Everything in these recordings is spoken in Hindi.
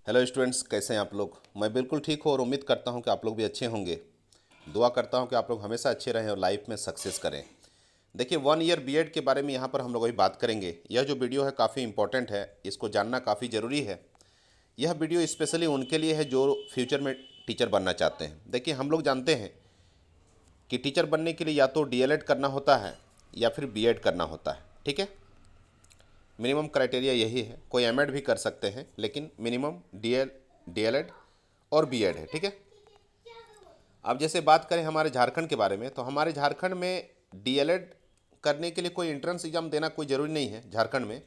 हेलो स्टूडेंट्स, कैसे हैं आप लोग। मैं बिल्कुल ठीक हूँ और उम्मीद करता हूँ कि आप लोग भी अच्छे होंगे। दुआ करता हूँ कि आप लोग हमेशा अच्छे रहें और लाइफ में सक्सेस करें। देखिए, 1 ईयर बीएड के बारे में यहाँ पर हम लोग अभी बात करेंगे। यह जो वीडियो है काफ़ी इंपॉर्टेंट है, इसको जानना काफ़ी ज़रूरी है। यह वीडियो स्पेशली उनके लिए है जो फ्यूचर में टीचर बनना चाहते हैं। देखिए, हम लोग जानते हैं कि टीचर बनने के लिए या तो डीएलएड करना होता है या फिर बीएड करना होता है। ठीक है, मिनिमम क्राइटेरिया यही है। कोई एमएड भी कर सकते हैं, लेकिन मिनिमम डीएलएड और बीएड है। ठीक है, अब जैसे बात करें हमारे झारखंड के बारे में, तो हमारे झारखंड में डीएलएड करने के लिए कोई एंट्रेंस एग्ज़ाम देना कोई ज़रूरी नहीं है। झारखंड में,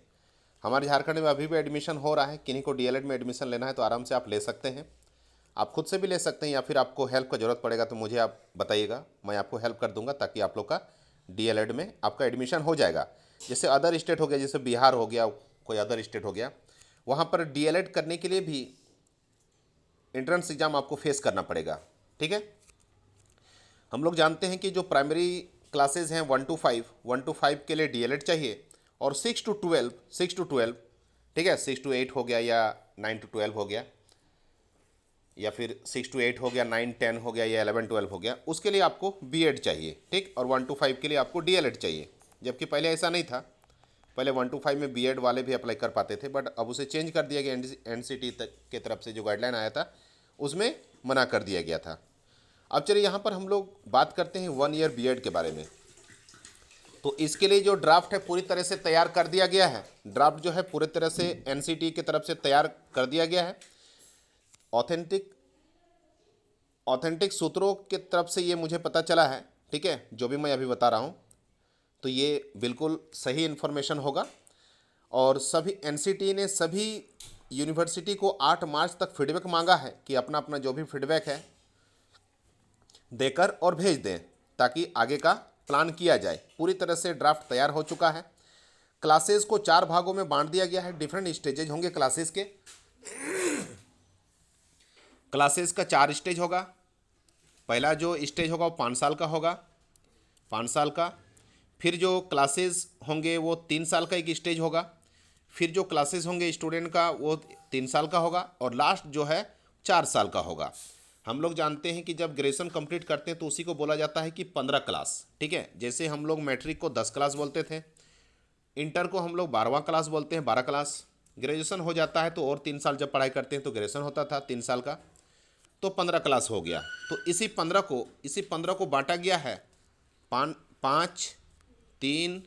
हमारे झारखंड में अभी भी एडमिशन हो रहा है। किन्हीं को डीएलएड में एडमिशन लेना है तो आराम से आप ले सकते हैं। आप खुद से भी ले सकते हैं या फिर आपको हेल्प का ज़रूरत पड़ेगा तो मुझे आप बताइएगा, मैं आपको हेल्प कर दूंगा ताकि आप लोग का डीएलएड में आपका एडमिशन हो जाएगा। जैसे अदर स्टेट हो गया, जैसे बिहार हो गया, कोई अदर स्टेट हो गया, वहाँ पर डीएलएड करने के लिए भी एंट्रेंस एग्ज़ाम आपको फेस करना पड़ेगा। ठीक है, हम लोग जानते हैं कि जो प्राइमरी क्लासेज हैं 1 to 5 के लिए डीएलएड चाहिए, और 6 to 12 ठीक है, 6 to 8 हो गया या 9 to 12 हो गया, या फिर 6 to 8 हो गया, 9 10 हो गया या 11 12 हो गया, उसके लिए आपको बीएड चाहिए। ठीक, और 1 to 5 के लिए आपको डीएलएड चाहिए। जबकि पहले ऐसा नहीं था, पहले 1 to 5 में बीएड वाले भी अप्लाई कर पाते थे, बट अब उसे चेंज कर दिया गया। एनसीटी के तरफ से जो गाइडलाइन आया था उसमें मना कर दिया गया था। अब चलिए यहाँ पर हम लोग बात करते हैं 1 ईयर बीएड के बारे में। तो इसके लिए जो ड्राफ्ट है पूरी तरह से तैयार कर दिया गया है। ड्राफ्ट जो है पूरी तरह से एनसीटी की तरफ से तैयार कर दिया गया है। ऑथेंटिक ऑथेंटिक सूत्रों की तरफ से ये मुझे पता चला है। ठीक है, जो भी मैं अभी बता रहा हूँ तो ये बिल्कुल सही इन्फॉर्मेशन होगा। और सभी एनसीटी ने सभी यूनिवर्सिटी को 8 मार्च तक फीडबैक मांगा है कि अपना अपना जो भी फीडबैक है देकर और भेज दें ताकि आगे का प्लान किया जाए। पूरी तरह से ड्राफ्ट तैयार हो चुका है। क्लासेस को 4 भागों में बांट दिया गया है। डिफरेंट स्टेजेज होंगे क्लासेस के। क्लासेस का 4 स्टेज होगा। पहला जो स्टेज होगा वो 5 साल का होगा, 5 साल का। फिर जो क्लासेस होंगे वो 3 साल का एक स्टेज होगा। फिर जो क्लासेस होंगे स्टूडेंट का वो 3 साल का होगा, और लास्ट जो है 4 साल का होगा। हम लोग जानते हैं कि जब ग्रेजुएशन कंप्लीट करते हैं तो उसी को बोला जाता है कि 15 क्लास। ठीक है, जैसे हम लोग मैट्रिक को 10 क्लास बोलते थे, इंटर को हम लोग 12वां क्लास बोलते हैं, 12 क्लास। ग्रेजुएशन हो जाता है तो और 3 साल जब पढ़ाई करते हैं तो ग्रेजुएशन होता था 3 साल का, तो 15 क्लास हो गया। तो इसी 15 को बांटा गया है 5 3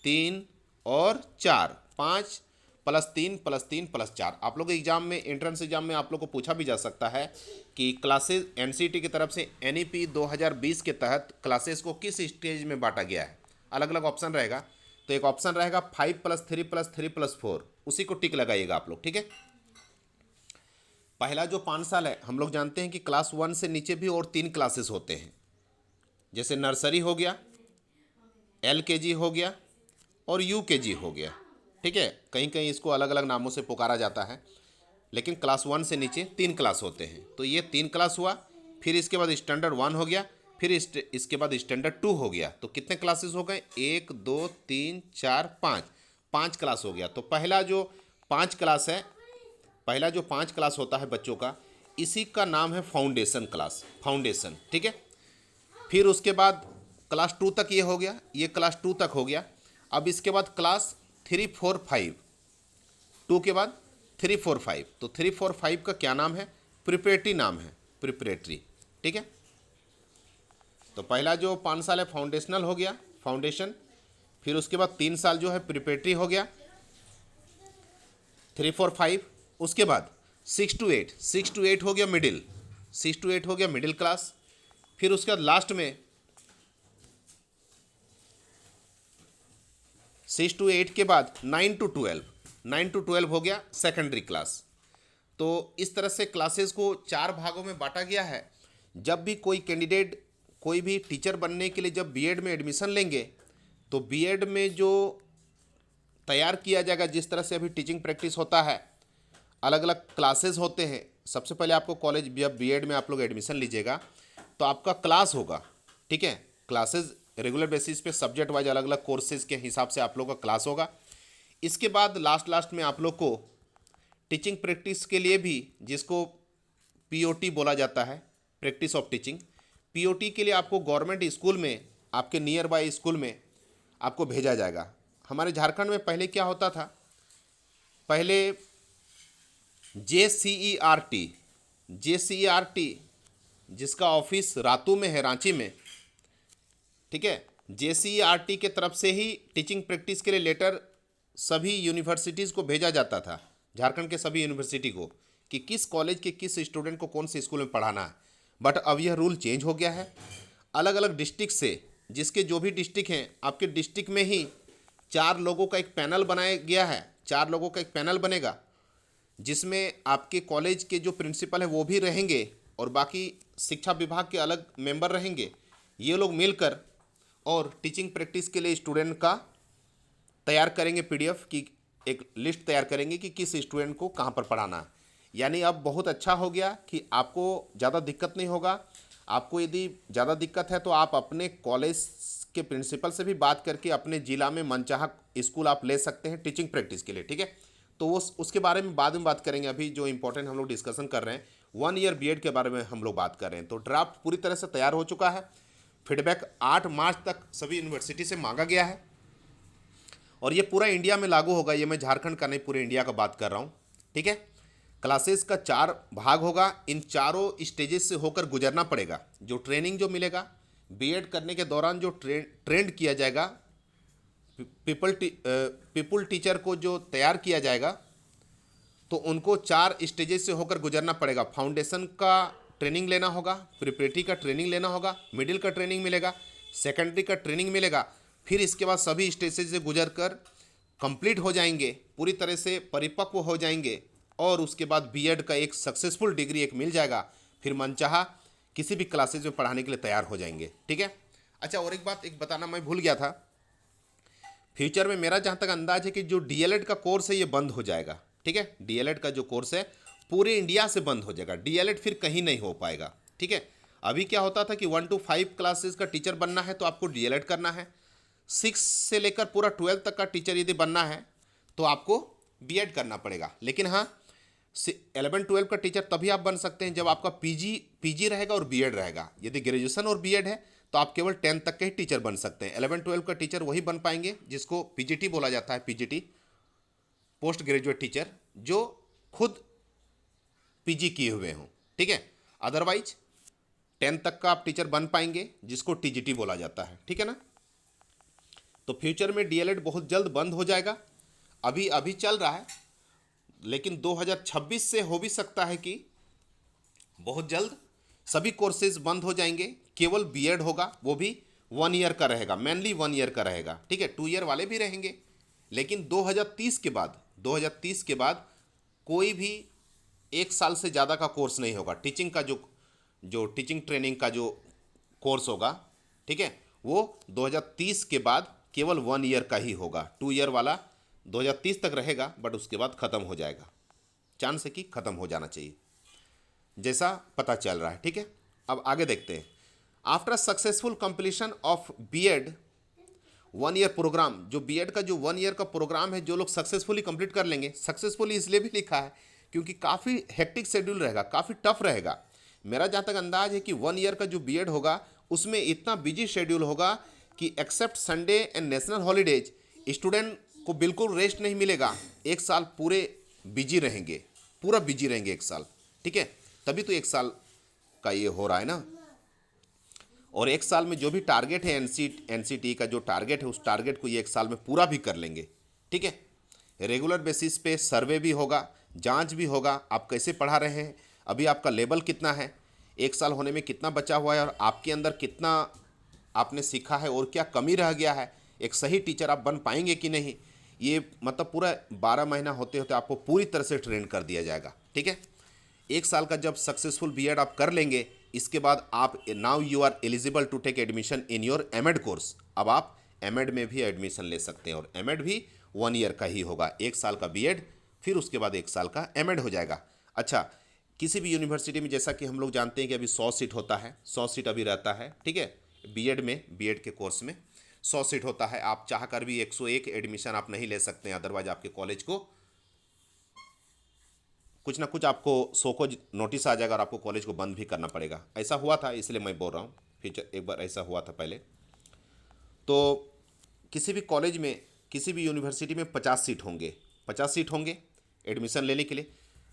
3 और 4। 5 + 3 + 3 + 4। आप लोग एग्जाम में, एंट्रेंस एग्जाम में आप लोग को पूछा भी जा सकता है कि क्लासेस एनसीटी की तरफ से एनईपी 2020 के तहत क्लासेस को किस स्टेज में बांटा गया है। अलग अलग ऑप्शन रहेगा, तो एक ऑप्शन रहेगा 5 + 3 + 3 + 4, उसी को टिक लगाइएगा आप लोग। ठीक है, पहला जो 5 साल है, हम लोग जानते हैं कि क्लास 1 से नीचे भी और 3 क्लासेस होते हैं। जैसे नर्सरी हो गया, एलकेजी हो गया और यूकेजी हो गया। ठीक है, कहीं कहीं इसको अलग अलग नामों से पुकारा जाता है, लेकिन क्लास 1 से नीचे 3 क्लास होते हैं। तो ये 3 क्लास हुआ। फिर इसके बाद स्टैंडर्ड 1 हो गया, फिर इसके बाद स्टैंडर्ड 2 हो गया। तो कितने क्लासेस हो गए? 1 2 3 4 5, 5 क्लास हो गया। तो पहला जो 5 क्लास है, पहला जो 5 क्लास होता है बच्चों का, इसी का नाम है फाउंडेशन क्लास, फाउंडेशन। ठीक है, फिर उसके बाद क्लास 2 तक ये हो गया, ये क्लास 2 तक हो गया। अब इसके बाद क्लास 3 4 5, 2 के बाद 3 4 5। तो 3 4 5 का क्या नाम है? प्रिपरेटरी नाम है, प्रिपरेटरी। ठीक है, तो पहला जो 5 साल है फाउंडेशनल हो गया, फाउंडेशन। फिर उसके बाद 3 साल जो है प्रिपरेटरी हो गया, 3 4 5। उसके बाद 6 to 8 हो गया मिडिल, 6 to 8 हो गया मिडिल क्लास। फिर उसके बाद लास्ट में 6 to 8 के बाद 9 to 12, 9 to 12 हो गया सेकेंडरी क्लास। तो इस तरह से क्लासेस को 4 भागों में बांटा गया है। जब भी कोई कैंडिडेट, कोई भी टीचर बनने के लिए जब बीएड में एडमिशन लेंगे, तो बीएड में जो तैयार किया जाएगा, जिस तरह से अभी टीचिंग प्रैक्टिस होता है, अलग अलग क्लासेस होते हैं। सबसे पहले आपको कॉलेज, जब बीएड में आप लोग एडमिशन लीजिएगा तो आपका क्लास होगा। ठीक है, क्लासेस रेगुलर बेसिस पे सब्जेक्ट वाइज अलग अलग कोर्सेज के हिसाब से आप लोग का क्लास होगा। इसके बाद लास्ट में आप लोग को टीचिंग प्रैक्टिस के लिए भी, जिसको पीओटी बोला जाता है, प्रैक्टिस ऑफ टीचिंग, पीओटी के लिए आपको गवर्नमेंट स्कूल में, आपके नियर बाय स्कूल में आपको भेजा जाएगा। हमारे झारखंड में पहले क्या होता था, पहले JCERT जिसका ऑफिस रातू में है, रांची में, ठीक है, JCERT के तरफ से ही टीचिंग प्रैक्टिस के लिए लेटर सभी यूनिवर्सिटीज़ को भेजा जाता था, झारखंड के सभी यूनिवर्सिटी को, कि किस कॉलेज के किस स्टूडेंट को कौन से स्कूल में पढ़ाना है। बट अब यह रूल चेंज हो गया है। अलग अलग डिस्ट्रिक्ट से, जिसके जो भी डिस्ट्रिक्ट हैं, आपके डिस्ट्रिक्ट में ही 4 लोगों का एक पैनल बनाया गया है, 4 लोगों का एक पैनल बनेगा, जिसमें आपके कॉलेज के जो प्रिंसिपल हैं वो भी रहेंगे और बाकी शिक्षा विभाग के अलग मेंबर रहेंगे। ये लोग मिलकर और टीचिंग प्रैक्टिस के लिए स्टूडेंट का तैयार करेंगे, PDF की एक लिस्ट तैयार करेंगे कि किस स्टूडेंट को कहाँ पर पढ़ाना है। यानी अब बहुत अच्छा हो गया कि आपको ज़्यादा दिक्कत नहीं होगा। आपको यदि ज़्यादा दिक्कत है तो आप अपने कॉलेज के प्रिंसिपल से भी बात करके अपने ज़िला में मनचाहा स्कूल आप ले सकते हैं टीचिंग प्रैक्टिस के लिए, ठीक है। तो वो उसके बारे में बाद में बात करेंगे। अभी जो इंपॉर्टेंट हम लोग डिस्कशन कर रहे हैं 1 ईयर BEd के बारे में हम लोग बात कर रहे हैं। तो ड्राफ्ट पूरी तरह से तैयार हो चुका है। फीडबैक 8 मार्च तक सभी यूनिवर्सिटी से मांगा गया है और ये पूरा इंडिया में लागू होगा। ये मैं झारखंड का नहीं, पूरे इंडिया का बात कर रहा हूँ, ठीक है। क्लासेस का 4 भाग होगा। इन चारों स्टेजेस से होकर गुजरना पड़ेगा। जो ट्रेनिंग जो मिलेगा BEd करने के दौरान, जो ट्रेंड किया जाएगा, पीपल टीचर को जो तैयार किया जाएगा, तो उनको 4 स्टेजेस से होकर गुजरना पड़ेगा। फाउंडेशन का ट्रेनिंग लेना होगा, प्रिपरेटरी का ट्रेनिंग लेना होगा, मिडिल का ट्रेनिंग मिलेगा, सेकेंडरी का ट्रेनिंग मिलेगा। फिर इसके बाद सभी स्टेजेस से गुजर कर कंप्लीट हो जाएंगे, पूरी तरह से परिपक्व हो जाएंगे और उसके बाद BEd का एक सक्सेसफुल डिग्री एक मिल जाएगा। फिर मनचाहा किसी भी क्लासेज में पढ़ाने के लिए तैयार हो जाएंगे, ठीक है। अच्छा, और एक बात एक बताना मैं भूल गया था। फ्यूचर में मेरा जहाँ तक अंदाज है कि जो DLED का कोर्स है ये बंद हो जाएगा, ठीक है। DLED का जो कोर्स है पूरे इंडिया से बंद हो जाएगा। DLED फिर कहीं नहीं हो पाएगा, ठीक है। अभी क्या होता था कि 1 to 5 क्लासेस का टीचर बनना है तो आपको DLED करना है। 6 से लेकर पूरा 12 तक का टीचर यदि बनना है तो आपको BEd करना पड़ेगा। लेकिन हाँ, 11-12 का टीचर तभी आप बन सकते हैं जब आपका PG रहेगा और BEd रहेगा। यदि ग्रेजुएशन और BEd है तो आप केवल 10 तक के ही टीचर बन सकते हैं। 11-12 का टीचर वही बन पाएंगे जिसको PGT बोला जाता है, PGT, पोस्ट ग्रेजुएट टीचर, जो खुद PG किए हुए हों, ठीक है। अदरवाइज 10 तक का आप टीचर बन पाएंगे जिसको TGT बोला जाता है, ठीक है ना। तो फ्यूचर में DLED बहुत जल्द बंद हो जाएगा। अभी चल रहा है, लेकिन 2026 से हो भी सकता है कि बहुत जल्द सभी कोर्सेज बंद हो जाएंगे। केवल BEd होगा, वो भी 1 ईयर का रहेगा, मेनली 1 ईयर का रहेगा, ठीक है। 2 ईयर वाले भी रहेंगे, लेकिन 2030 के बाद कोई भी 1 साल से ज़्यादा का कोर्स नहीं होगा। टीचिंग का जो टीचिंग ट्रेनिंग का जो कोर्स होगा, ठीक है, वो 2030 के बाद केवल 1 ईयर का ही होगा। 2 ईयर वाला 2030 तक रहेगा, बट उसके बाद ख़त्म हो जाएगा। चांस है कि ख़त्म हो जाना चाहिए, जैसा पता चल रहा है, ठीक है। अब आगे देखते हैं। After successful completion of BEd 1 year program, जो BEd का जो 1 ईयर का प्रोग्राम है, जो लोग सक्सेसफुली कंप्लीट कर लेंगे, सक्सेसफुली इसलिए भी लिखा है क्योंकि काफ़ी हेक्टिक शेड्यूल रहेगा, काफ़ी टफ रहेगा। मेरा जहाँ तक अंदाज है कि 1 ईयर का जो BEd होगा उसमें इतना बिजी शेड्यूल होगा कि except Sunday and national holidays student को बिल्कुल रेस्ट नहीं मिलेगा। 1 साल पूरे बिजी रहेंगे, पूरा बिजी रहेंगे 1 साल, ठीक है। तभी तो 1 साल का ये हो रहा है ना। और 1 साल में जो भी टारगेट है NCT का जो टारगेट है, उस टारगेट को ये 1 साल में पूरा भी कर लेंगे, ठीक है। रेगुलर बेसिस पे सर्वे भी होगा, जांच भी होगा, आप कैसे पढ़ा रहे हैं, अभी आपका लेवल कितना है, 1 साल होने में कितना बचा हुआ है और आपके अंदर कितना आपने सीखा है और क्या कमी रह गया है, एक सही टीचर आप बन पाएंगे कि नहीं। ये मतलब पूरा 12 महीना होते होते आपको पूरी तरह से ट्रेन कर दिया जाएगा, ठीक है। 1 साल का जब सक्सेसफुल BEd आप कर लेंगे, इसके बाद आप now you are eligible to take admission in your MEd course. अब आप MEd में भी एडमिशन ले सकते हैं और MEd भी 1 ईयर का ही होगा। 1 साल का BEd, फिर उसके बाद 1 साल का MEd हो जाएगा। अच्छा, किसी भी यूनिवर्सिटी में जैसा कि हम लोग जानते हैं कि अभी 100 सीट होता है, 100 सीट अभी रहता है, ठीक है। BEd के कोर्स में 100 सीट होता है। आप चाह कर भी 101 एडमिशन आप नहीं ले सकते हैं, अदरवाइज आपके कॉलेज को कुछ ना कुछ आपको सो को नोटिस आ जाएगा और आपको कॉलेज को बंद भी करना पड़ेगा। ऐसा हुआ था, इसलिए मैं बोल रहा हूँ, फ्यूचर एक बार ऐसा हुआ था पहले। तो किसी भी कॉलेज में, किसी भी यूनिवर्सिटी में 50 सीट होंगे, 50 सीट होंगे एडमिशन लेने के लिए।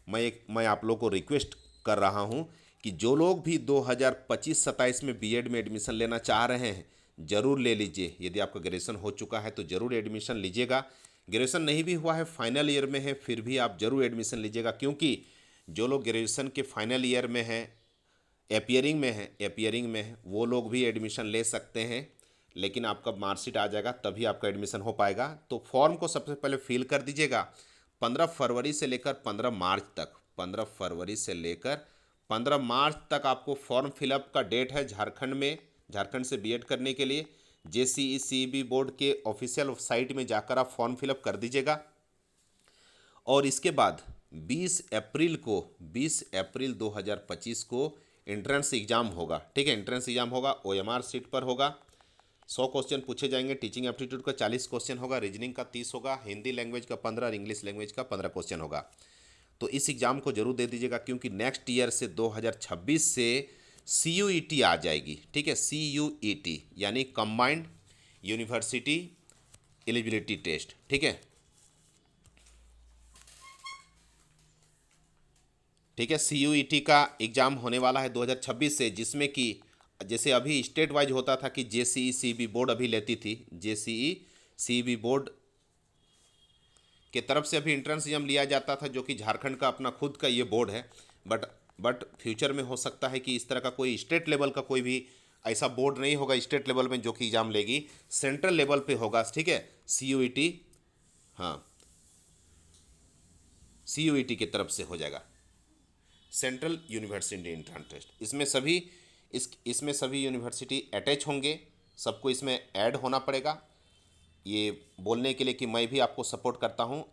मैं आप लोग को रिक्वेस्ट कर रहा हूँ कि जो लोग भी 2025-27 में बीएड में एडमिशन लेना चाह रहे हैं, ज़रूर ले लीजिए। यदि आपका ग्रेजुएशन हो चुका है तो ज़रूर एडमिशन लीजिएगा। ग्रेजुएशन नहीं भी हुआ है, फाइनल ईयर में है, फिर भी आप ज़रूर एडमिशन लीजिएगा, क्योंकि जो लोग ग्रेजुएशन के फाइनल ईयर में हैं, एपियरिंग में है, वो लोग भी एडमिशन ले सकते हैं। लेकिन आपका मार्कशीट आ जाएगा तभी आपका एडमिशन हो पाएगा। तो फॉर्म को सबसे पहले फिल कर दीजिएगा। 15 फरवरी से लेकर 15 मार्च तक, 15 फरवरी से लेकर 15 मार्च तक आपको फॉर्म फिलअप का डेट है झारखंड में। झारखंड से बीएड करने के लिए जेसीई सीईबी बोर्ड के ऑफिशियल साइट में जाकर आप फॉर्म फिलअप कर दीजिएगा। और इसके बाद 20 अप्रैल 2025 को एंट्रेंस एग्ज़ाम होगा। ठीक है, एंट्रेंस एग्ज़ाम होगा, ओएमआर सीट पर होगा। 100 क्वेश्चन पूछे जाएंगे। टीचिंग एप्टीट्यूड का 40 क्वेश्चन होगा, रीजनिंग का 30 होगा, हिंदी लैंग्वेज का 15 और इंग्लिश लैंग्वेज का 15 क्वेश्चन होगा। तो इस एग्ज़ाम को जरूर दे दीजिएगा, क्योंकि नेक्स्ट ईयर से 2026 से CUET आ जाएगी। ठीक है, CUET यानी कंबाइंड यूनिवर्सिटी एलिजिबिलिटी टेस्ट। ठीक है, ठीक है, CUET का एग्ज़ाम होने वाला है 2026 से, जिसमें कि जैसे अभी स्टेट वाइज होता था कि जेसीई सीबी बोर्ड अभी लेती थी, जेसीई सीबी बोर्ड के तरफ से अभी एंट्रेंस एग्जाम लिया जाता था, जो कि झारखंड का अपना खुद का ये बोर्ड है। बट फ्यूचर में हो सकता है कि इस तरह का कोई स्टेट लेवल का कोई भी ऐसा बोर्ड नहीं होगा स्टेट लेवल में जो कि एग्ज़ाम लेगी, सेंट्रल लेवल पे होगा। ठीक है, CUET, हाँ, CUET की तरफ से हो जाएगा, सेंट्रल यूनिवर्सिटी एंट्रेंस टेस्ट। इसमें सभी यूनिवर्सिटी अटैच होंगे, सबको इसमें ऐड होना पड़ेगा। ये बोलने के लिए कि मैं भी आपको सपोर्ट करता हूँ,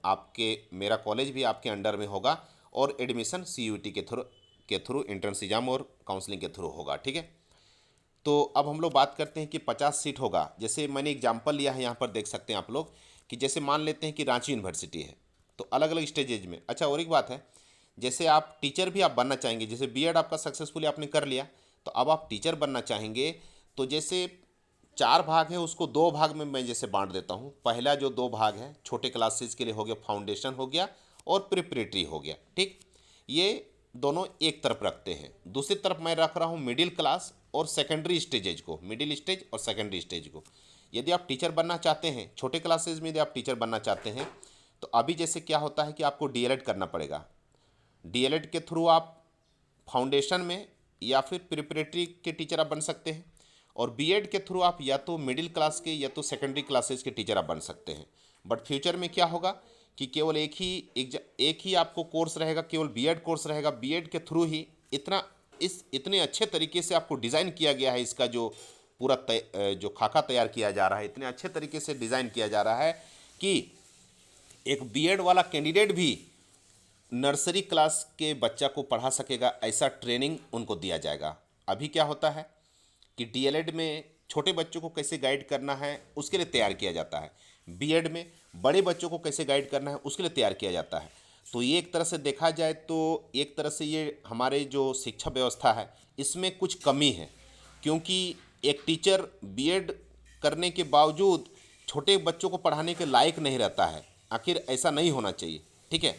मेरा कॉलेज भी आपके अंडर में होगा, और एडमिशन CUET के थ्रू एंट्रेंस एग्जाम और काउंसलिंग के थ्रू होगा। ठीक है, तो अब हम लोग बात करते हैं कि 50 सीट होगा। जैसे मैंने एग्जाम्पल लिया है, यहाँ पर देख सकते हैं आप लोग कि जैसे मान लेते हैं कि रांची यूनिवर्सिटी है, तो अलग अलग स्टेजेज में। अच्छा, और एक बात है, जैसे आप टीचर भी आप बनना चाहेंगे, जैसे बीएड आपका सक्सेसफुली आपने कर लिया, तो अब आप टीचर बनना चाहेंगे, तो जैसे 4 भाग है, उसको 2 भाग में मैं जैसे बांट देता हूँ। पहला जो 2 भाग है, छोटे क्लासेस के लिए हो गया, फाउंडेशन हो गया और प्रिपरेटरी हो गया। ठीक, ये दोनों एक तरफ रखते हैं। दूसरी तरफ मैं रख रहा हूँ मिडिल क्लास और सेकेंडरी स्टेजेज को, मिडिल स्टेज और सेकेंडरी स्टेज को। यदि आप टीचर बनना चाहते हैं, छोटे क्लासेज में यदि आप टीचर बनना चाहते हैं, तो अभी जैसे क्या होता है कि आपको डीएलएड करना पड़ेगा। डीएलएड के थ्रू आप फाउंडेशन में या फिर प्रिपरेटरी के टीचर आप बन सकते हैं, और बीएड के थ्रू आप या तो मिडिल क्लास के या तो सेकेंडरी क्लासेस के टीचर आप बन सकते हैं। बट फ्यूचर में क्या होगा कि केवल एक ही आपको कोर्स रहेगा, केवल बीएड कोर्स रहेगा। बीएड के थ्रू ही इतने अच्छे तरीके से आपको डिज़ाइन किया गया है, इसका जो पूरा जो खाका तैयार किया जा रहा है, इतने अच्छे तरीके से डिज़ाइन किया जा रहा है कि एक बीएड वाला कैंडिडेट भी नर्सरी क्लास के बच्चा को पढ़ा सकेगा, ऐसा ट्रेनिंग उनको दिया जाएगा। अभी क्या होता है कि डीएलएड में छोटे बच्चों को कैसे गाइड करना है उसके लिए तैयार किया जाता है, बीएड में बड़े बच्चों को कैसे गाइड करना है उसके लिए तैयार किया जाता है। तो ये एक तरह से देखा जाए तो एक तरह से ये हमारे जो शिक्षा व्यवस्था है इसमें कुछ कमी है, क्योंकि एक टीचर बीएड करने के बावजूद छोटे बच्चों को पढ़ाने के लायक नहीं रहता है। आखिर ऐसा नहीं होना चाहिए। ठीक है,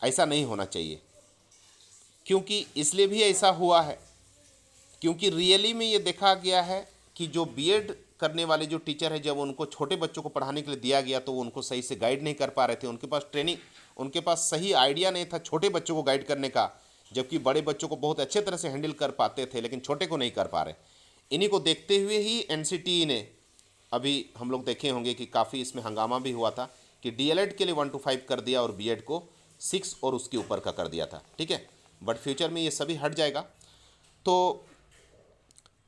ऐसा नहीं होना चाहिए, क्योंकि इसलिए भी ऐसा हुआ है क्योंकि रियली में ये देखा गया है कि जो बीएड करने वाले जो टीचर है, जब उनको छोटे बच्चों को पढ़ाने के लिए दिया गया तो वो उनको सही से गाइड नहीं कर पा रहे थे। उनके पास ट्रेनिंग, उनके पास सही आइडिया नहीं था छोटे बच्चों को गाइड करने का, जबकि बड़े बच्चों को बहुत अच्छे तरह से हैंडल कर पाते थे, लेकिन छोटे को नहीं कर पा रहे। इन्हीं को देखते हुए ही एनसीटीई ने, अभी हम लोग देखे होंगे कि काफ़ी इसमें हंगामा भी हुआ था कि डीएलएड के लिए 1 to 5 कर दिया और बीएड को 6 और उसके ऊपर का कर दिया था। ठीक है, बट फ्यूचर में ये सभी हट जाएगा। तो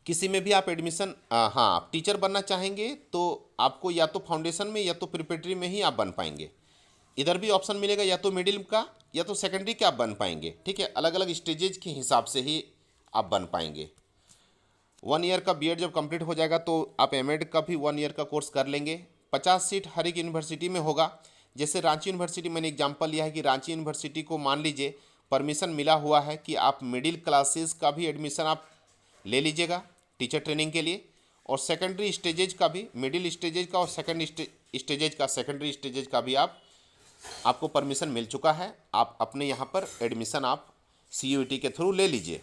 किसी में भी आप एडमिशन, हाँ, आप टीचर बनना चाहेंगे तो आपको या तो फाउंडेशन में या तो प्रिपरेटरी में ही आप बन पाएंगे। इधर भी ऑप्शन मिलेगा, या तो मिडिल का या तो सेकेंडरी का आप बन पाएंगे। ठीक है, अलग अलग स्टेजेज के हिसाब से ही आप बन पाएंगे। 1 ईयर का बीएड जब कंप्लीट हो जाएगा तो आप एमएड का भी 1 ईयर का कोर्स कर लेंगे। 50 सीट हर एक यूनिवर्सिटी में होगा। जैसे रांची यूनिवर्सिटी मैंने एग्जांपल लिया है कि रांची यूनिवर्सिटी को मान लीजिए परमिशन मिला हुआ है कि आप मिडिल क्लासेस का भी एडमिशन आप ले लीजिएगा टीचर ट्रेनिंग के लिए, और सेकेंडरी स्टेजेज का भी, मिडिल स्टेजेज का और स्टेजेज का, सेकेंडरी स्टेजेज का भी आपको परमिशन मिल चुका है। आप अपने यहाँ पर एडमिशन आप CUET के थ्रू ले लीजिए।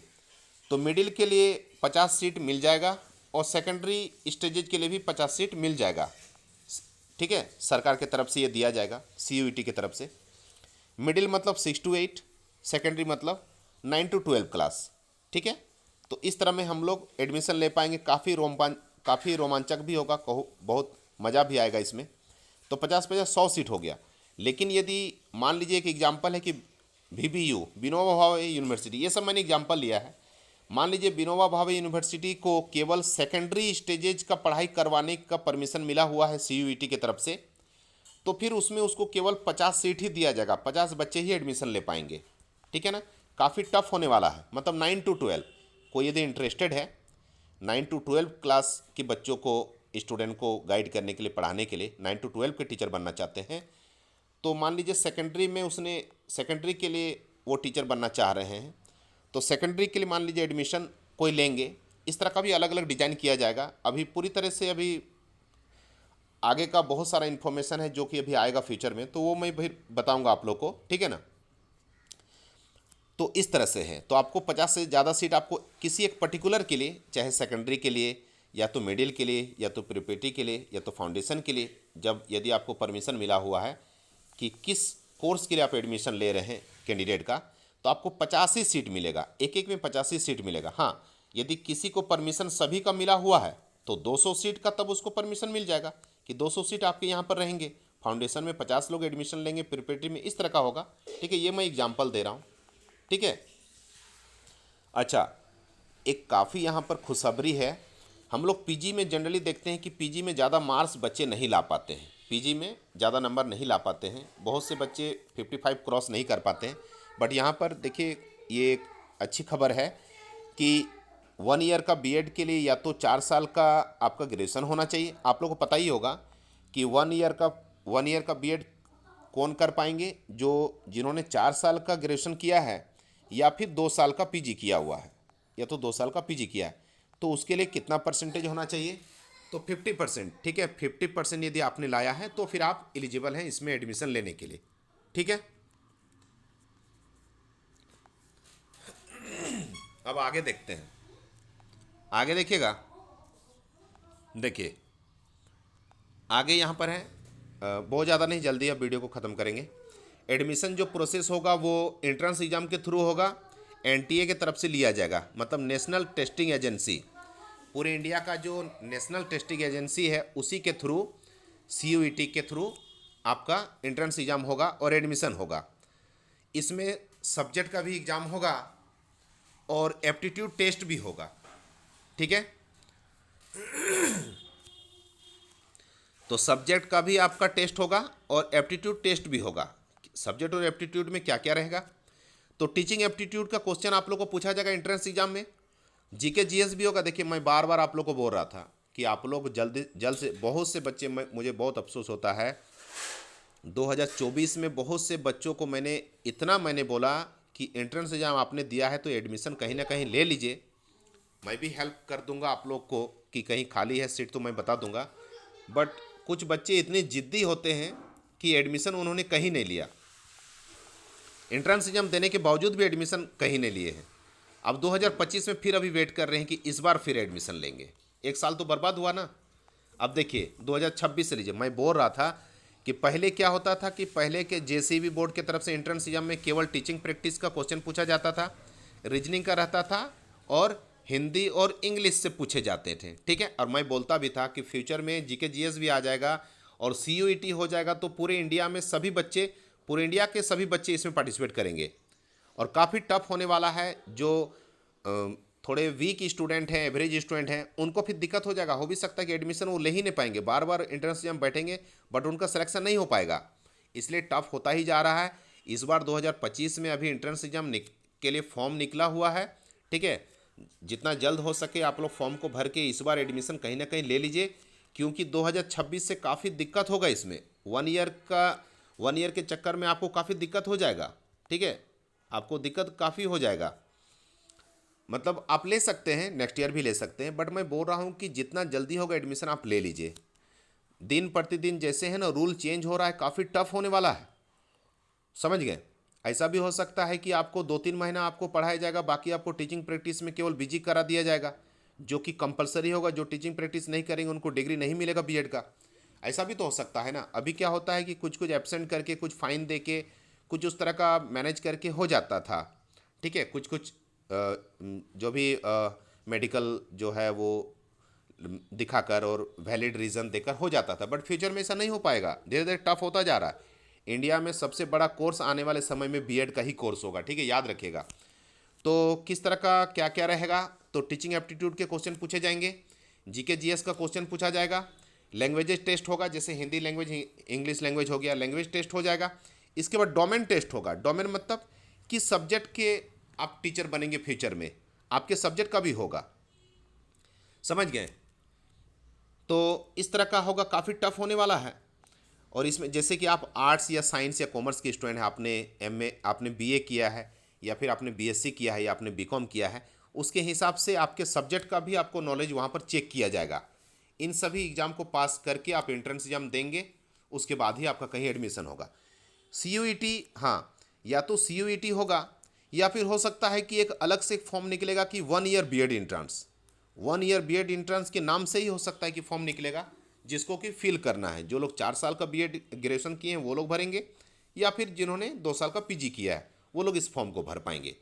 तो मिडिल के लिए 50 सीट मिल जाएगा और सेकेंडरी स्टेजेज के लिए भी 50 सीट मिल जाएगा। ठीक है, सरकार की तरफ से ये दिया जाएगा CUET की तरफ से। मिडिल मतलब 6 to 8, सेकेंडरी मतलब 9 to 12 क्लास। ठीक है, तो इस तरह में हम लोग एडमिशन ले पाएंगे। काफ़ी रोमांचक भी होगा, कहो बहुत मज़ा भी आएगा इसमें। तो 50-50 100 सीट हो गया। लेकिन यदि मान लीजिए एक एग्जाम्पल है कि VBU, विनोबा भावे यूनिवर्सिटी, ये सब मैंने एग्जाम्पल लिया है। मान लीजिए विनोबा भावे यूनिवर्सिटी को केवल सेकेंडरी स्टेजेज का पढ़ाई करवाने का परमिशन मिला हुआ है CUET की तरफ से, तो फिर उसमें उसको केवल 50 सीट ही दिया जाएगा, 50 बच्चे ही एडमिशन ले पाएंगे। ठीक है ना, काफ़ी टफ होने वाला है। मतलब 9 to 12 कोई यदि इंटरेस्टेड है 9 to 12 क्लास के बच्चों को, स्टूडेंट को गाइड करने के लिए, पढ़ाने के लिए 9 to 12 के टीचर बनना चाहते हैं, तो मान लीजिए सेकेंडरी में उसने, सेकेंडरी के लिए वो टीचर बनना चाह रहे हैं, तो सेकेंडरी के लिए मान लीजिए एडमिशन कोई लेंगे। इस तरह का भी अलग अलग डिज़ाइन किया जाएगा। अभी पूरी तरह से अभी आगे का बहुत सारा इन्फॉर्मेशन है जो कि अभी आएगा फ्यूचर में, तो वो मैं फिर बताऊंगा आप लोग को। ठीक है ना, तो इस तरह से है। तो आपको 50 से ज़्यादा सीट आपको किसी एक पर्टिकुलर के लिए, चाहे सेकेंडरी के लिए या तो मिडिल के लिए या तो प्रिपरेटरी के लिए या तो फाउंडेशन के लिए, जब यदि आपको परमिशन मिला हुआ है कि किस कोर्स के लिए आप एडमिशन ले रहे हैं कैंडिडेट का, तो आपको 50 ही सीट मिलेगा, एक एक में 50 ही सीट मिलेगा। हाँ, यदि किसी को परमिशन सभी का मिला हुआ है तो 200 सीट का तब उसको परमिशन मिल जाएगा कि 200 सीट आपके यहाँ पर रहेंगे। फाउंडेशन में 50 लोग एडमिशन लेंगे, प्रिपरेटरी में इस तरह का होगा। ठीक है, ये मैं एग्जाम्पल दे रहा हूँ। ठीक है, अच्छा, एक काफ़ी यहाँ पर खुशखबरी है। हम लोग PG में जनरली देखते हैं कि PG में ज़्यादा मार्क्स बच्चे नहीं ला पाते हैं, PG में ज़्यादा नंबर नहीं ला पाते हैं, बहुत से बच्चे 55 क्रॉस नहीं कर पाते हैं। बट यहाँ पर देखिए, ये एक अच्छी खबर है कि 1 ईयर का B.Ed के लिए या तो 4 साल का आपका ग्रेजुएशन होना चाहिए। आप लोगों को पता ही होगा कि 1 ईयर का B.Ed कौन कर पाएंगे, जिन्होंने 4 साल का ग्रेजुएशन किया है या फिर 2 साल का PG किया हुआ है, या तो 2 साल का PG किया है। तो उसके लिए कितना परसेंटेज होना चाहिए, तो 50%। ठीक है, 50% यदि आपने लाया है तो फिर आप एलिजिबल हैं इसमें एडमिशन लेने के लिए। ठीक है, अब आगे देखते हैं। आगे देखिएगा, देखिए आगे यहाँ पर है, बहुत ज़्यादा नहीं, जल्दी अब वीडियो को ख़त्म करेंगे। एडमिशन जो प्रोसेस होगा वो एंट्रेंस एग्ज़ाम के थ्रू होगा, NTA के तरफ से लिया जाएगा, मतलब नेशनल टेस्टिंग एजेंसी, पूरे इंडिया का जो नेशनल टेस्टिंग एजेंसी है उसी के थ्रू, CUET के थ्रू आपका एंट्रेंस एग्ज़ाम होगा और एडमिशन होगा। इसमें सब्जेक्ट का भी एग्ज़ाम होगा और एप्टीट्यूड टेस्ट भी होगा। ठीक है, तो सब्जेक्ट का भी आपका टेस्ट होगा और एप्टीट्यूड टेस्ट भी होगा। सब्जेक्ट और एप्टीट्यूड में क्या क्या रहेगा, तो टीचिंग एप्टीट्यूड का क्वेश्चन आप लोग को पूछा जाएगा एंट्रेंस एग्जाम में। GK GS भी होगा। देखिए, मैं बार बार आप लोग को बोल रहा था कि आप लोग जल्द से, बहुत से बच्चे, मुझे बहुत अफसोस होता है 2024 में बहुत से बच्चों को मैंने बोला कि एंट्रेंस एग्जाम आपने दिया है तो एडमिशन कहीं ना कहीं ले लीजिए। मैं भी हेल्प कर दूंगा आप लोग को कि कहीं खाली है सीट तो मैं बता दूंगा। बट कुछ बच्चे इतने ज़िद्दी होते हैं कि एडमिशन उन्होंने कहीं नहीं लिया, एंट्रेंस एग्जाम देने के बावजूद भी एडमिशन कहीं नहीं लिए हैं। अब 2025 में फिर अभी वेट कर रहे हैं कि इस बार फिर एडमिशन लेंगे। एक साल तो बर्बाद हुआ ना। अब देखिए 2026 से लीजिए। मैं बोल रहा था कि पहले क्या होता था कि पहले के JCB बोर्ड की तरफ से एंट्रेंस एग्जाम में केवल टीचिंग प्रैक्टिस का क्वेश्चन पूछा जाता था, रीजनिंग का रहता था और हिंदी और इंग्लिश से पूछे जाते थे। ठीक है, और मैं बोलता भी था कि फ्यूचर में GK GS भी आ जाएगा और CUET हो जाएगा तो पूरे इंडिया में सभी बच्चे, पूरे इंडिया के सभी बच्चे इसमें पार्टिसिपेट करेंगे और काफ़ी टफ होने वाला है। जो थोड़े वीक स्टूडेंट हैं, एवरेज स्टूडेंट हैं, उनको फिर दिक्कत हो जाएगा। हो भी सकता है कि एडमिशन वो ले ही नहीं पाएंगे, बार बार एंट्रेंस एग्जाम बैठेंगे बट उनका सिलेक्शन नहीं हो पाएगा, इसलिए टफ होता ही जा रहा है। इस बार 2025 में अभी एंट्रेंस एग्जाम के लिए फॉर्म निकला हुआ है। ठीक है, जितना जल्द हो सके आप लोग फॉर्म को भर के इस बार एडमिशन कहीं ना कहीं ले लीजिए, क्योंकि 2026 से काफ़ी दिक्कत होगा इसमें। 1 1 ईयर के चक्कर में आपको काफ़ी दिक्कत हो जाएगा, ठीक है, आपको दिक्कत काफ़ी हो जाएगा। मतलब आप ले सकते हैं, नेक्स्ट ईयर भी ले सकते हैं, बट मैं बोल रहा हूँ कि जितना जल्दी होगा एडमिशन आप ले लीजिए। दिन प्रतिदिन जैसे है ना रूल चेंज हो रहा है, काफ़ी टफ होने वाला है, समझ गए। ऐसा भी हो सकता है कि आपको 2-3 महीना आपको पढ़ाया जाएगा, बाकी आपको टीचिंग प्रैक्टिस में केवल बिजी करा दिया जाएगा, जो कि कंपलसरी होगा। जो टीचिंग प्रैक्टिस नहीं करेंगे उनको डिग्री नहीं मिलेगा बीएड का। ऐसा भी तो हो सकता है ना। अभी क्या होता है कि कुछ कुछ एब्सेंट करके, कुछ फाइन दे के, कुछ उस तरह का मैनेज करके हो जाता था, ठीक है। कुछ कुछ जो भी मेडिकल जो है वो दिखाकर और वैलिड रीज़न देकर हो जाता था, बट फ्यूचर में ऐसा नहीं हो पाएगा, धीरे धीरे टफ होता जा रहा है। इंडिया में सबसे बड़ा कोर्स आने वाले समय में बीएड का ही कोर्स होगा, ठीक है, याद रखिएगा। तो किस तरह का क्या क्या रहेगा, तो टीचिंग एप्टीट्यूड के क्वेश्चन पूछे जाएंगे, जीके जीएस का क्वेश्चन पूछा जाएगा, लैंग्वेजेस टेस्ट होगा, जैसे हिंदी लैंग्वेज, इंग्लिश लैंग्वेज हो गया, लैंग्वेज टेस्ट हो जाएगा। इसके बाद डोमेन टेस्ट होगा। डोमेन मतलब किस सब्जेक्ट के आप टीचर बनेंगे फ्यूचर में, आपके सब्जेक्ट का भी होगा, समझ गए। तो इस तरह का होगा, काफ़ी टफ होने वाला है। और इसमें जैसे कि आप आर्ट्स या साइंस या कॉमर्स के स्टूडेंट हैं, आपने एमए, आपने बीए किया है, या फिर आपने बीएससी किया है, या आपने बीकॉम किया है, उसके हिसाब से आपके सब्जेक्ट का भी आपको नॉलेज वहाँ पर चेक किया जाएगा। इन सभी एग्ज़ाम को पास करके आप एंट्रेंस एग्जाम देंगे, उसके बाद ही आपका कहीं एडमिशन होगा। सीयूईटी, हाँ, या तो सीयूईटी होगा, या फिर हो सकता है कि एक अलग से फॉर्म निकलेगा कि 1 year BEd entrance. 1 year BEd entrance के नाम से ही हो सकता है कि फॉर्म निकलेगा, जिसको कि फिल करना है। जो लोग 4 साल का बीएड ग्रेजुएशन किए हैं वो लोग भरेंगे, या फिर जिन्होंने 2 साल का पीजी किया है वो लोग इस फॉर्म को भर पाएंगे।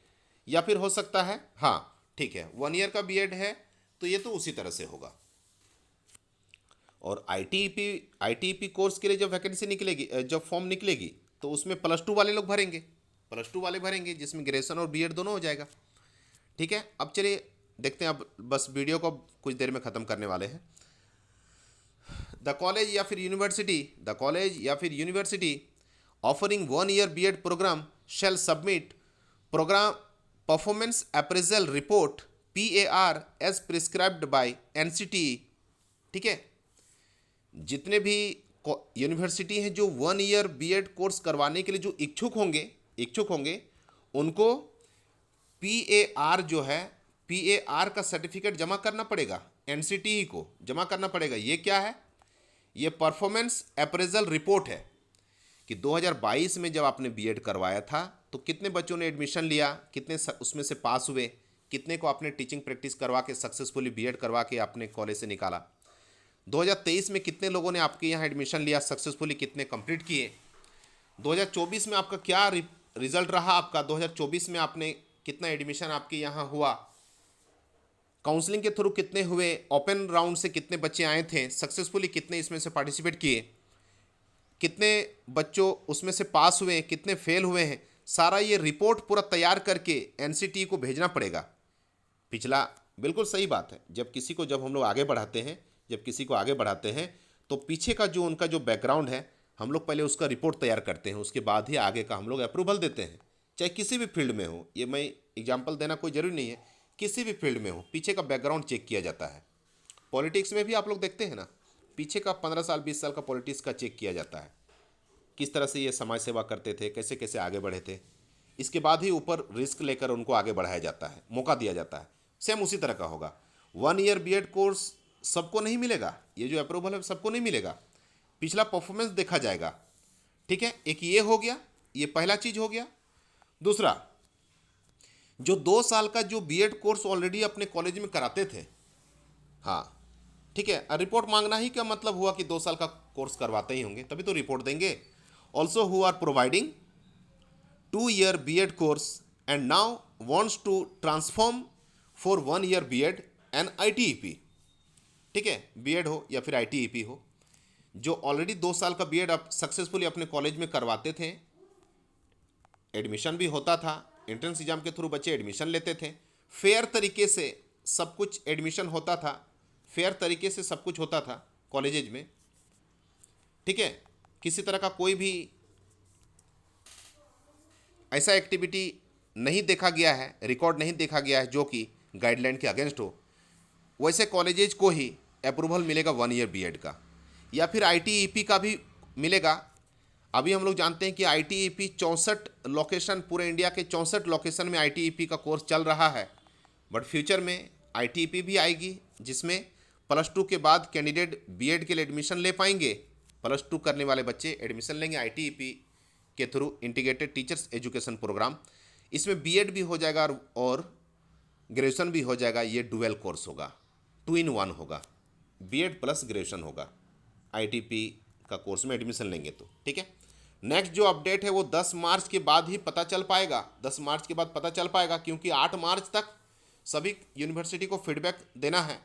या फिर हो सकता है, हाँ ठीक है, 1 ईयर का बीएड है तो ये तो उसी तरह से होगा। और आईटीईपी कोर्स के लिए जब वैकेंसी निकलेगी, जब फॉर्म निकलेगी, तो उसमें +2 वाले लोग भरेंगे, +2 वाले भरेंगे, जिसमें ग्रेजुएशन और बीएड दोनों हो जाएगा, ठीक है। अब चलिए देखते हैं, अब बस वीडियो को कुछ देर में ख़त्म करने वाले हैं। द कॉलेज या फिर university offering 1 year BEd program shall submit program performance appraisal report PAR as prescribed by NCTE, ठीक है। जितने भी यूनिवर्सिटी हैं जो 1 ईयर बीएड कोर्स करवाने के लिए जो इच्छुक होंगे उनको PAR जो है, PAR का सर्टिफिकेट जमा करना पड़ेगा, NCTE को जमा करना पड़ेगा। ये क्या है, ये परफॉर्मेंस अप्रेजल रिपोर्ट है कि 2022 में जब आपने बीएड करवाया था तो कितने बच्चों ने एडमिशन लिया, कितने उसमें से पास हुए, कितने को आपने टीचिंग प्रैक्टिस करवा के सक्सेसफुली बीएड करवा के आपने कॉलेज से निकाला। 2023 में कितने लोगों ने आपके यहाँ एडमिशन लिया सक्सेसफुली, कितने कंप्लीट किए। 2024 में आपका क्या रिजल्ट रहा, आपका 2024 में आपने कितना एडमिशन आपके यहाँ हुआ, काउंसलिंग के थ्रू कितने हुए, ओपन राउंड से कितने बच्चे आए थे, सक्सेसफुली कितने इसमें से पार्टिसिपेट किए, कितने बच्चों उसमें से पास हुए, कितने फेल हुए हैं, सारा ये रिपोर्ट पूरा तैयार करके NCTE को भेजना पड़ेगा। पिछला बिल्कुल सही बात है, जब हम लोग आगे बढ़ाते हैं, जब किसी को आगे बढ़ाते हैं तो पीछे का जो उनका जो बैकग्राउंड है हम लोग पहले उसका रिपोर्ट तैयार करते हैं, उसके बाद ही आगे का हम लोग अप्रूवल देते हैं। चाहे किसी भी फील्ड में हो, ये मैं एग्जाम्पल देना कोई ज़रूरी नहीं है, किसी भी फील्ड में हो पीछे का बैकग्राउंड चेक किया जाता है। पॉलिटिक्स में भी आप लोग देखते हैं ना, पीछे का 15 साल 20 साल का पॉलिटिक्स का चेक किया जाता है, किस तरह से ये समाज सेवा करते थे, कैसे कैसे आगे बढ़े थे, इसके बाद ही ऊपर रिस्क लेकर उनको आगे बढ़ाया जाता है, मौका दिया जाता है। सेम उसी तरह का होगा। 1 ईयर बीएड कोर्स सबको नहीं मिलेगा, ये जो अप्रूवल है सबको नहीं मिलेगा, पिछला परफॉर्मेंस देखा जाएगा, ठीक है। एक ये हो गया, ये पहला चीज़ हो गया। दूसरा, जो 2 साल का जो बीएड कोर्स ऑलरेडी अपने कॉलेज में कराते थे, हाँ ठीक है, रिपोर्ट मांगना ही क्या मतलब हुआ कि 2 साल का कोर्स करवाते ही होंगे तभी तो रिपोर्ट देंगे। Also who are providing 2 year BEd course and now wants to transform for 1 year BEd and ITEP, ठीक है, बीएड हो या फिर ITEP हो, जो ऑलरेडी 2 साल का बीएड आप सक्सेसफुली अपने कॉलेज में करवाते थे, एडमिशन भी होता था, एंट्रेंस एग्जाम के थ्रू बच्चे एडमिशन लेते थे, फेयर तरीके से सब कुछ एडमिशन होता था, फेयर तरीके से सब कुछ होता था कॉलेजेज में, ठीक है। किसी तरह का कोई भी ऐसा एक्टिविटी नहीं देखा गया है, रिकॉर्ड नहीं देखा गया है जो कि गाइडलाइन के अगेंस्ट हो। वैसे कॉलेजेज को ही अप्रूवल मिलेगा 1 ईयर बीएड का, या फिर ITEP का भी मिलेगा। अभी हम लोग जानते हैं कि ITEP 64 लोकेशन, पूरे इंडिया के 64 लोकेशन में ITEP का कोर्स चल रहा है। बट फ्यूचर में ITEP भी आएगी जिसमें +2 के बाद कैंडिडेट बीएड के लिए एडमिशन ले पाएंगे। +2 करने वाले बच्चे एडमिशन लेंगे ITEP के through, integrated teachers education program. इसमें बीएड भी हो जाएगा और ग्रेजुएशन भी हो जाएगा। ये डुअल कोर्स होगा, 2 in 1 होगा, बीएड प्लस ग्रेजुएशन होगा ITEP का कोर्स में एडमिशन लेंगे तो। ठीक है, नेक्स्ट जो अपडेट है वो 10 मार्च के बाद ही पता चल पाएगा। 10 मार्च के बाद पता चल पाएगा, क्योंकि 8 मार्च तक सभी यूनिवर्सिटी को फीडबैक देना है।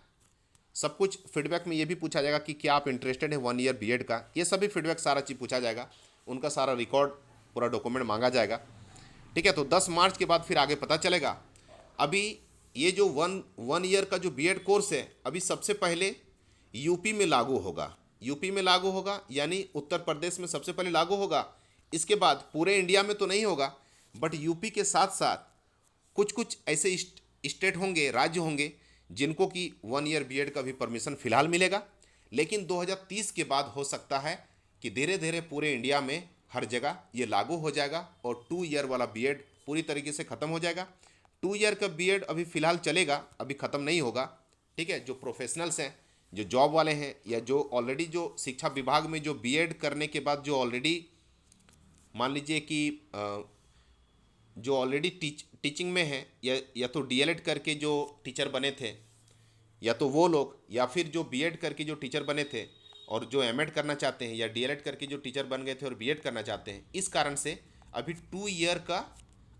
सब कुछ फीडबैक में ये भी पूछा जाएगा कि क्या आप इंटरेस्टेड है 1 ईयर बीएड का, ये सभी फीडबैक सारा चीज़ पूछा जाएगा। उनका सारा रिकॉर्ड, पूरा डॉक्यूमेंट मांगा जाएगा। ठीक है, तो 10 मार्च के बाद फिर आगे पता चलेगा। अभी ये जो वन ईयर का जो बीएड कोर्स है, अभी सबसे पहले यूपी में लागू होगा। यूपी में लागू होगा, यानी उत्तर प्रदेश में सबसे पहले लागू होगा। इसके बाद पूरे इंडिया में तो नहीं होगा, बट यूपी के साथ साथ कुछ कुछ ऐसे स्टेट होंगे, राज्य होंगे जिनको कि 1 ईयर बीएड का भी परमिशन फिलहाल मिलेगा। लेकिन 2030 के बाद हो सकता है कि धीरे धीरे पूरे इंडिया में हर जगह ये लागू हो जाएगा और 2 ईयर वाला बीएड पूरी तरीके से ख़त्म हो जाएगा। 2 ईयर का बीएड अभी फ़िलहाल चलेगा, अभी ख़त्म नहीं होगा। ठीक है, जो प्रोफेशनल्स हैं, जो जॉब वाले हैं, या जो ऑलरेडी जो शिक्षा विभाग में जो बीएड करने के बाद जो ऑलरेडी मान लीजिए कि जो ऑलरेडी टीचिंग में है, या तो डीएलएड करके जो टीचर बने थे, या तो वो लोग, या फिर जो बीएड करके जो टीचर बने थे और जो एमएड करना चाहते हैं, या डीएलएड करके जो टीचर बन गए थे और बीएड करना चाहते हैं। इस कारण से अभी 2 ईयर का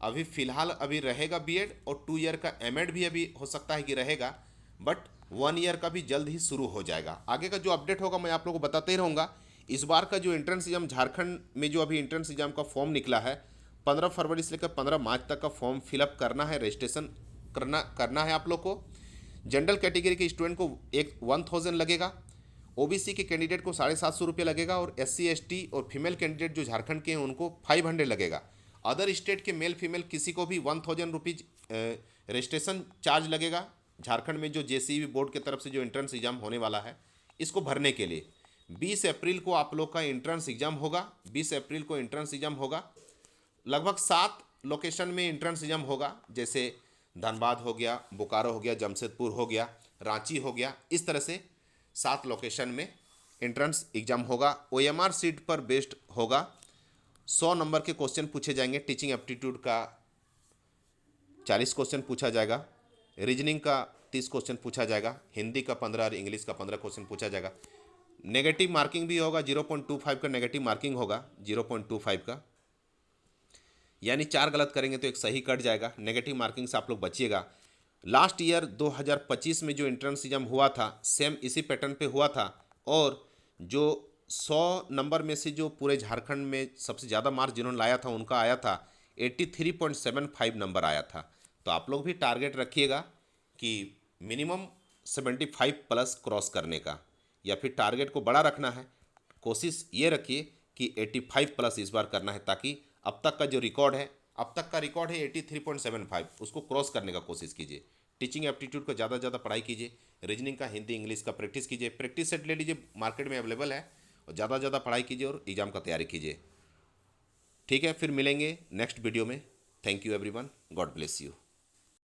अभी फ़िलहाल अभी रहेगा बीएड, और 2 ईयर का एमएड भी अभी हो सकता है कि रहेगा, बट 1 ईयर का भी जल्द ही शुरू हो जाएगा। आगे का जो अपडेट होगा मैं आप लोगों को बताते ही रहूँगा। इस बार का जो एंट्रेंस एग्जाम झारखंड में जो अभी एंट्रेंस एग्जाम का फॉर्म निकला है, 15 फरवरी से लेकर 15 मार्च तक का फॉर्म फिलअप करना है, रजिस्ट्रेशन करना है आप लोग को। जनरल कैटेगरी के स्टूडेंट को 1000 लगेगा, ओबीसी के कैंडिडेट को 750 रुपये लगेगा, और SC ST और फीमेल कैंडिडेट जो झारखंड के हैं उनको 500 लगेगा। अदर स्टेट के मेल फीमेल किसी को भी 1000 रुपीज़ रजिस्ट्रेशन चार्ज लगेगा। झारखंड में जो JCEB बोर्ड की तरफ से जो एंट्रेंस एग्जाम होने वाला है, इसको भरने के लिए 20 अप्रैल को आप लोग का एंट्रेंस एग्जाम होगा। 20 अप्रैल को एंट्रेंस एग्जाम होगा। लगभग 7 लोकेशन में एंट्रेंस एग्जाम होगा, जैसे धनबाद हो गया, बोकारो हो गया, जमशेदपुर हो गया, रांची हो गया। इस तरह से 7 लोकेशन में एंट्रेंस एग्जाम होगा। OMR सीट पर बेस्ड होगा। 100 नंबर के क्वेश्चन पूछे जाएंगे। टीचिंग एप्टीट्यूड का 40 क्वेश्चन पूछा जाएगा, रीजनिंग का 30 क्वेश्चन पूछा जाएगा, हिंदी का 15 और इंग्लिश का 15 क्वेश्चन पूछा जाएगा। नेगेटिव मार्किंग भी होगा, 0.25 का नेगेटिव मार्किंग होगा, 0.25 का, यानी 4 गलत करेंगे तो एक सही कट जाएगा। नेगेटिव मार्किंग से आप लोग बचिएगा। लास्ट ईयर 2025 में जो एंट्रेंस एग्जाम हुआ था, सेम इसी पैटर्न पे हुआ था, और जो 100 नंबर में से जो पूरे झारखंड में सबसे ज़्यादा मार्क्स जिन्होंने लाया था उनका आया था 83.75 नंबर आया था। तो आप लोग भी टारगेट रखिएगा कि मिनिमम 75 प्लस क्रॉस करने का, या फिर टारगेट को बड़ा रखना है। कोशिश ये रखिए कि 85 प्लस इस बार करना है, ताकि अब तक का जो रिकॉर्ड है, अब तक का रिकॉर्ड है 83.75, उसको क्रॉस करने का कोशिश कीजिए। टीचिंग एप्टीट्यूड को ज़्यादा ज़्यादा पढ़ाई कीजिए, रीजनिंग का, हिंदी इंग्लिश का प्रैक्टिस कीजिए। प्रैक्टिस सेट ले लीजिए, मार्केट में अवेलेबल है, और ज़्यादा ज़्यादा पढ़ाई कीजिए और एग्ज़ाम का तैयारी कीजिए। ठीक है, फिर मिलेंगे नेक्स्ट वीडियो में। Thank you everyone, God bless you.